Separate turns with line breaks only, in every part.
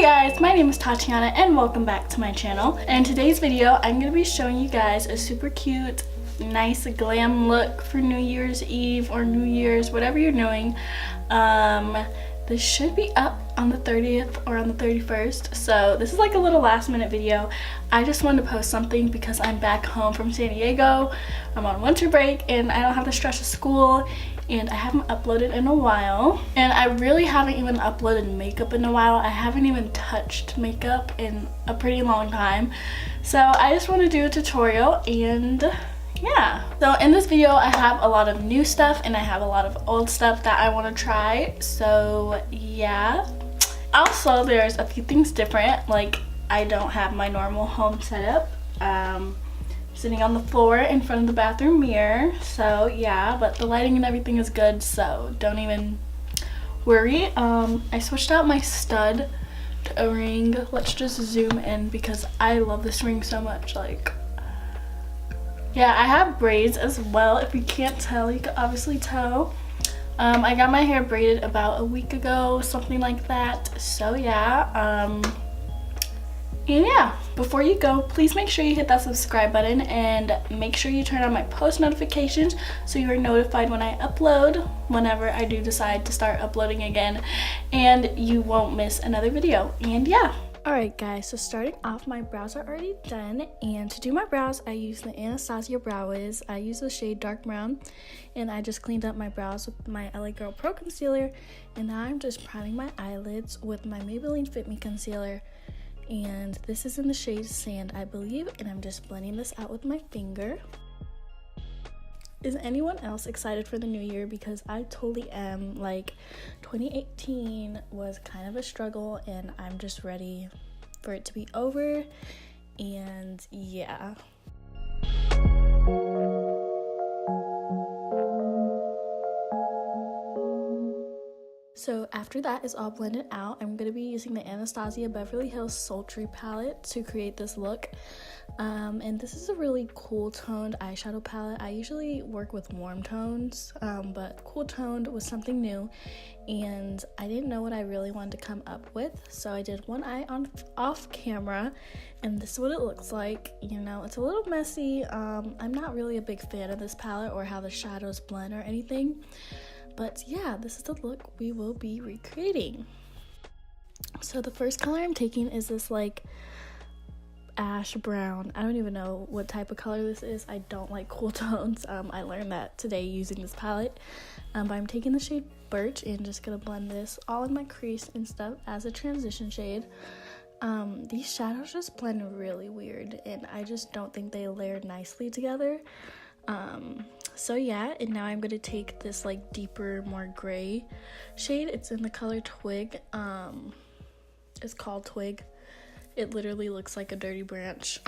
Guys, my name is Tatyana and welcome back to my channel. And in today's video, I'm going to be showing you guys a super cute, nice glam look for New Year's Eve or New Year's, whatever you're doing. This should be up on the 30th or on the 31st, so this is like a little last minute video. I just wanted to post something because I'm back home from San Diego. I'm on winter break and I don't have the stress of school, and I haven't uploaded in a while, and I really haven't even uploaded makeup in a while. I haven't even touched makeup in a pretty long time, so I just want to do a tutorial. And yeah, so in this video I have a lot of new stuff and I have a lot of old stuff that I want to try, so yeah. Also, there's a few things different, like I don't have my normal home setup. Sitting on the floor in front of the bathroom mirror, so yeah, but the lighting and everything is good, so don't even worry. I switched out my stud to a ring. Let's just zoom in because I love this ring so much. Like, yeah, I have braids as well. If you can't tell, you can obviously tell. I got my hair braided about a week ago, something like that, so yeah. And yeah, before you go, please make sure you hit that subscribe button and make sure you turn on my post notifications so you are notified when I upload, whenever I do decide to start uploading again, and you won't miss another video. And yeah. Alright guys, so starting off, my brows are already done, and to do my brows I use the Anastasia Brow Wiz. I use the shade dark brown, and I just cleaned up my brows with my LA Girl Pro Concealer, and now I'm just priming my eyelids with my Maybelline Fit Me Concealer. And this is in the shade Sand, I believe, and I'm just blending this out with my finger. Is anyone else excited for the new year? Because I totally am. Like, 2018 was kind of a struggle and I'm just ready for it to be over, and yeah. So after that is all blended out, I'm going to be using the Anastasia Beverly Hills Sultry palette to create this look. And this is a really cool toned eyeshadow palette. I usually work with warm tones, but cool toned was something new, and I didn't know what I really wanted to come up with, so I did one eye off camera, and this is what it looks like. You know, it's a little messy. I'm not really a big fan of this palette or how the shadows blend or anything. But yeah, this is the look we will be recreating. So the first color I'm taking is this like ash brown. I don't even know what type of color this is. I don't like cool tones. I learned that today using this palette. But I'm taking the shade Birch and just gonna blend this all in my crease and stuff as a transition shade. These shadows just blend really weird, and I just don't think they layer nicely together. So yeah, and now I'm going to take this like deeper, more gray shade. It's in the color Twig. It's called Twig. It literally looks like a dirty branch.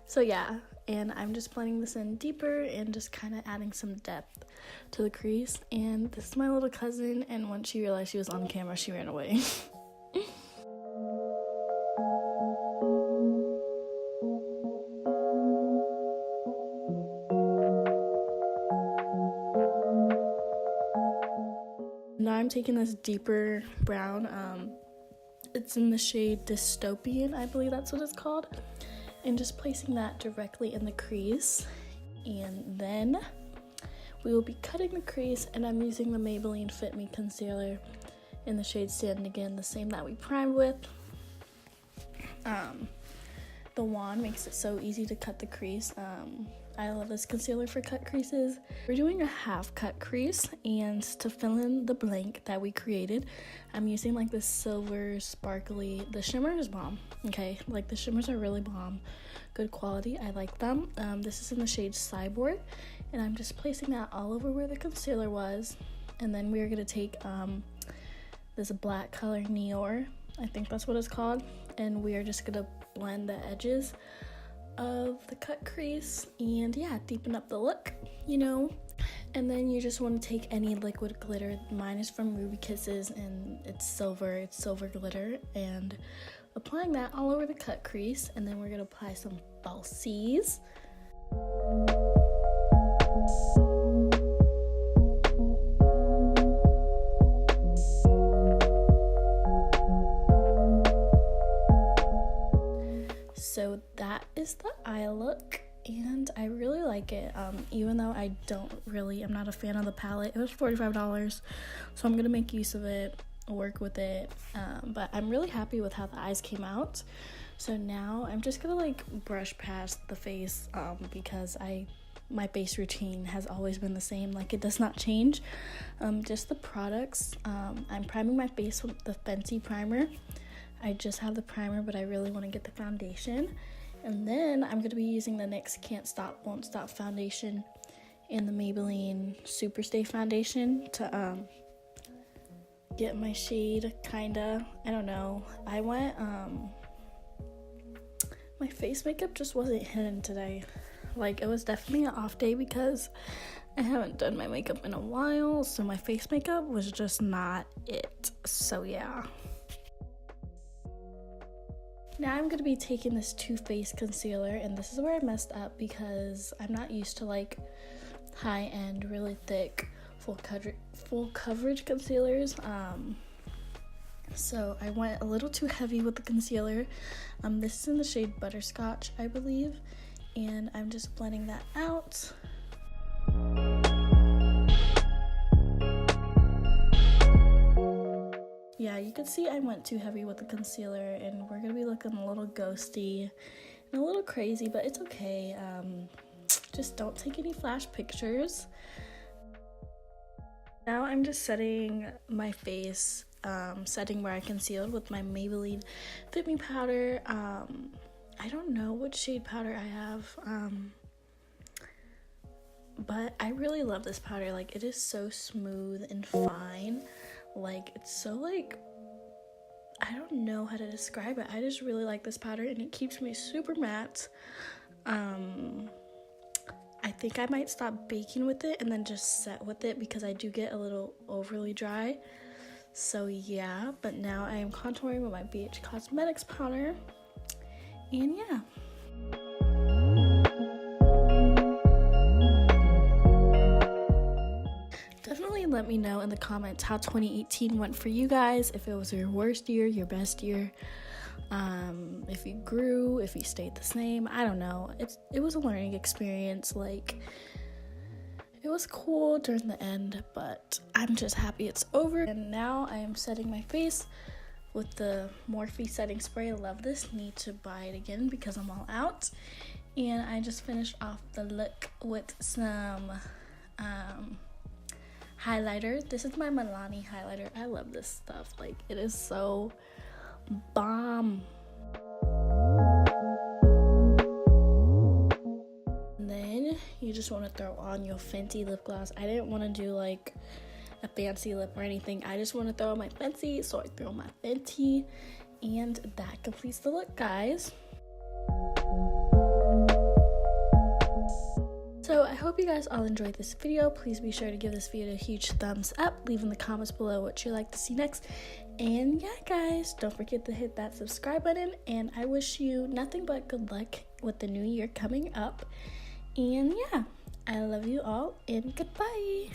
So yeah, and I'm just blending this in deeper and just kind of adding some depth to the crease. And this is my little cousin, and once she realized she was on camera, she ran away. Now I'm taking this deeper brown, it's in the shade Dystopian, I believe that's what it's called, and just placing that directly in the crease. And then we will be cutting the crease, and I'm using the Maybelline Fit Me Concealer in the shade Sand again, the same that we primed with. The wand makes it so easy to cut the crease. I love this concealer for cut creases. We're doing a half cut crease, and to fill in the blank that we created, I'm using like this silver sparkly, the shimmer is bomb, okay? Like the shimmers are really bomb, good quality, I like them. This is in the shade Cyborg, and I'm just placing that all over where the concealer was. And then we're gonna take this black color Neor, I think that's what it's called, and we are just gonna blend the edges of the cut crease and yeah, deepen up the look, you know. And then you just want to take any liquid glitter. Mine is from Ruby Kisses and it's silver glitter, and applying that all over the cut crease. And then we're gonna apply some falsies. is the eye look, and I really like it. Even though I'm not a fan of the palette. It was $45, so I'm gonna make use of it, work with it, but I'm really happy with how the eyes came out. So now I'm just gonna like brush past the face, because my base routine has always been the same, like it does not change. Just the products. I'm priming my face with the Fenty primer. I just have the primer, but I really want to get the foundation. And then I'm going to be using the NYX Can't Stop Won't Stop foundation and the Maybelline Superstay foundation to get my shade, kinda. I don't know. I went, my face makeup just wasn't hidden today. Like, it was definitely an off day because I haven't done my makeup in a while, so my face makeup was just not it. So yeah. Now I'm going to be taking this Too Faced concealer, and this is where I messed up because I'm not used to like high-end, really thick, full coverage concealers. So I went a little too heavy with the concealer. This is in the shade Butterscotch, I believe. And I'm just blending that out. Yeah, you can see I went too heavy with the concealer, and we're gonna be looking a little ghosty and a little crazy, but it's okay. Just don't take any flash pictures. Now I'm just setting my face, setting where I concealed with my Maybelline Fit Me powder. I don't know what shade powder I have, but I really love this powder. Like, it is so smooth and fine. Like, it's so, like, I don't know how to describe it. I just really like this powder, and it keeps me super matte. I think I might stop baking with it and then just set with it because I do get a little overly dry. So yeah, but now I am contouring with my BH Cosmetics powder. And yeah. Definitely let me know in the comments how 2018 went for you guys. If it was your worst year, your best year. If you grew, if you stayed the same. I don't know. It was a learning experience. Like, it was cool during the end, but I'm just happy it's over. And now I am setting my face with the Morphe setting spray. I love this. Need to buy it again because I'm all out. And I just finished off the look with some highlighter. This is my Milani highlighter. I love this stuff. Like, it is so bomb. And then you just want to throw on your Fenty lip gloss. I didn't want to do like a fancy lip or anything. I just want to throw on my Fenty, so I throw on my Fenty, and that completes the look, guys. So I hope you guys all enjoyed this video. Please be sure to give this video a huge thumbs up. Leave in the comments below what you'd like to see next. And yeah, guys, don't forget to hit that subscribe button. And I wish you nothing but good luck with the new year coming up. And yeah, I love you all, and goodbye.